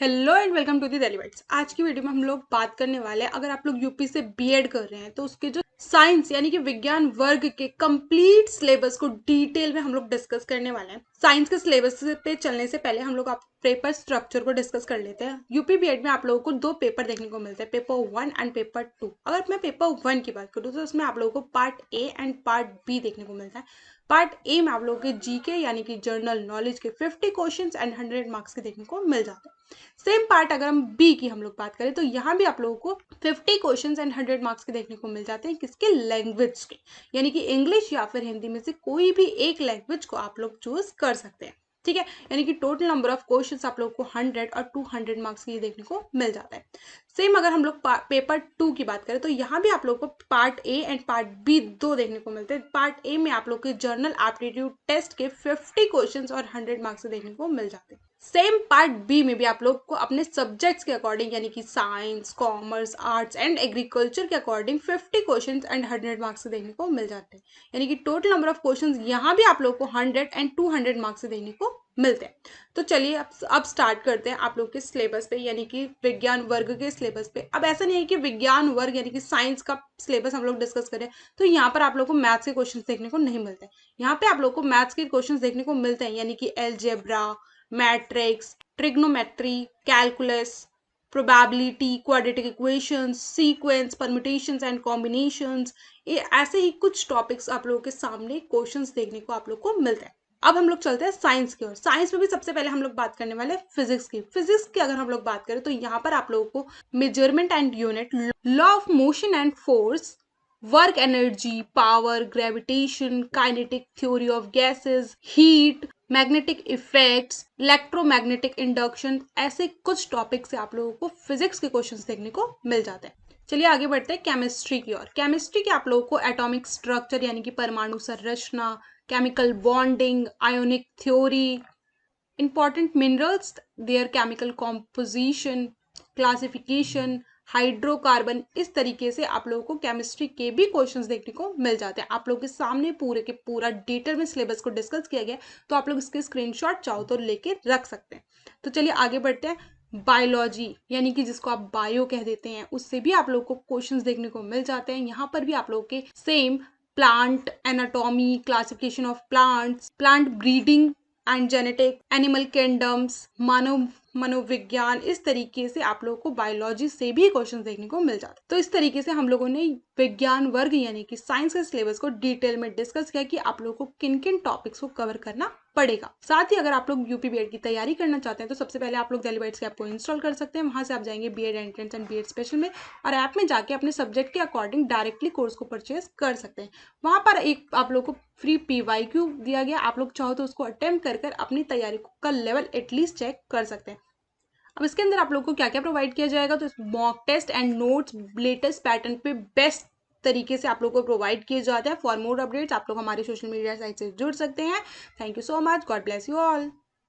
Hello and welcome to the Delhi Bytes. आज की video में हम लोग बात करने वाले हैं, अगर आप लोग यूपी से बीएड कर रहे हैं तो उसके जो साइंस यानी कि विज्ञान वर्ग के कंप्लीट सिलेबस को डिटेल में हम लोग डिस्कस करने वाले हैं। साइंस के सिलेबस पे चलने से पहले हम लोग आप पेपर स्ट्रक्चर को डिस्कस कर लेते हैं। यूपी बीएड में आप लोगों को दो पेपर देखने को मिलते हैं, पेपर 1 एंड पेपर 2। अगर मैं पेपर 1 की बात करूँ तो उसमें आप लोगों को part A and part B देखने को मिलता है। पार्ट ए में आप लोगों के जीके यानी कि जनरल नॉलेज के 50 क्वेश्चंस एंड 100 मार्क्स के देखने को मिल जाते हैं। सेम पार्ट अगर हम बी की हम लोग बात करें तो यहाँ भी आप लोगों को 50 क्वेश्चंस एंड 100 मार्क्स के देखने को मिल जाते हैं। किसके? लैंग्वेज के, यानी कि इंग्लिश या फिर हिंदी में से कोई भी एक लैंग्वेज को आप लोग चूज कर सकते हैं। ठीक है, यानी कि टोटल नंबर ऑफ क्वेश्चंस आप लोग को 100 और 200 मार्क्स के देखने को मिल जाता है। सेम अगर हम लोग पेपर 2 की बात करें तो यहाँ भी आप लोग को part A and part B दो देखने को मिलते हैं। पार्ट ए में आप लोग के जर्नल एप्टीट्यूड टेस्ट के 50 क्वेश्चंस और 100 मार्क्स देखने को मिल जाते हैं। सेम पार्ट बी में भी आप लोग को अपने सब्जेक्ट्स के अकॉर्डिंग यानी कि science, commerce, arts and agriculture के अकॉर्डिंग 50 क्वेश्चंस एंड 100 मार्क्स देखने को मिल जाते हैं। यानी कि टोटल नंबर ऑफ क्वेश्चंस यहाँ भी आप लोग को 100 एंड 200 मार्क्स देखने को मिलते हैं। तो चलिए अब स्टार्ट करते हैं आप लोग के सिलेबस पे, यानी कि विज्ञान वर्ग के सिलेबस पे। अब ऐसा नहीं है कि विज्ञान वर्ग यानी कि साइंस का सिलेबस हम लोग डिस्कस करें तो यहाँ पर आप लोग को मैथ्स के क्वेश्चंस देखने को नहीं मिलते। यहाँ पे आप लोग को मैथ्स के क्वेश्चंस देखने को मिलते हैं, यानी कि algebra, matrix, trigonometry, calculus, probability, quadratic equations, sequence, permutations and combinations, ये ऐसे ही कुछ टॉपिक्स आप लोगों के सामने क्वेश्चंस देखने को आप लोग को मिलते हैं। अब हम लोग चलते हैं साइंस की ओर। साइंस में भी सबसे पहले हम लोग बात करने वाले हैं फिजिक्स की। फिजिक्स की अगर हम लोग बात करें तो यहाँ पर आप लोगों को measurement and unit, law of motion and force, work energy, power, gravitation, kinetic theory of gases, heat, magnetic effects, electromagnetic induction, ऐसे कुछ टॉपिक से आप लोगों को फिजिक्स के क्वेश्चंस देखने को मिल जाते हैं। चलिए आगे बढ़ते हैं केमिस्ट्री की ओर। केमिस्ट्री के आप लोगों को एटॉमिक स्ट्रक्चर यानी कि परमाणु संरचना, chemical bonding, ionic theory, important minerals, their chemical composition, classification, hydrocarbon, इस तरीके से आप लोगों को केमिस्ट्री के भी क्वेश्चंस देखने को मिल जाते हैं। आप लोगों के सामने पूरे के पूरा डिटेल में सिलेबस को डिस्कस किया गया, तो आप लोग इसके स्क्रीनशॉट चाहो तो लेके रख सकते हैं। तो चलिए आगे बढ़ते हैं। बायोलॉजी यानी कि जिसको आप बायो कह देते हैं, उससे भी आप लोगों को क्वेश्चंस देखने को मिल जाते हैं। यहाँ पर भी आप लोगों के same plant anatomy, classification of plants, plant breeding and genetic, animal kingdoms, मानव मनोविज्ञान, इस तरीके से आप लोगों को बायोलॉजी से भी क्वेश्चंस देखने को मिल जाते हैं। तो इस तरीके से हम लोगों ने विज्ञान वर्ग यानी कि साइंस के सिलेबस को डिटेल में डिस्कस किया कि आप लोगों को किन किन टॉपिक्स को कवर करना पड़ेगा। साथ ही अगर आप लोग यूपी बीएड की तैयारी करना चाहते हैं तो सबसे पहले आप लोग दिल्ली बाइट्स के ऐप को इंस्टॉल कर सकते हैं। वहां से आप जाएंगे BEd entrance and BEd special में, और ऐप में जाके अपने सब्जेक्ट के अकॉर्डिंग डायरेक्टली कोर्स को परचेज कर सकते हैं। वहां पर एक आप लोग को फ्री पीवाईक्यू दिया गया, आप लोग चाहो तो उसको अटेम्प्ट कर अपनी तैयारी का लेवल एटलीस्ट चेक कर सकते हैं। अब इसके अंदर आप लोग को क्या क्या प्रोवाइड किया जाएगा, तो mock test and notes latest pattern पे बेस्ट तरीके से आप लोग को प्रोवाइड किए जाते हैं। फॉर मोर अपडेट्स आप लोग हमारे सोशल मीडिया साइट से जुड़ सकते हैं। Thank you so much, God bless you all.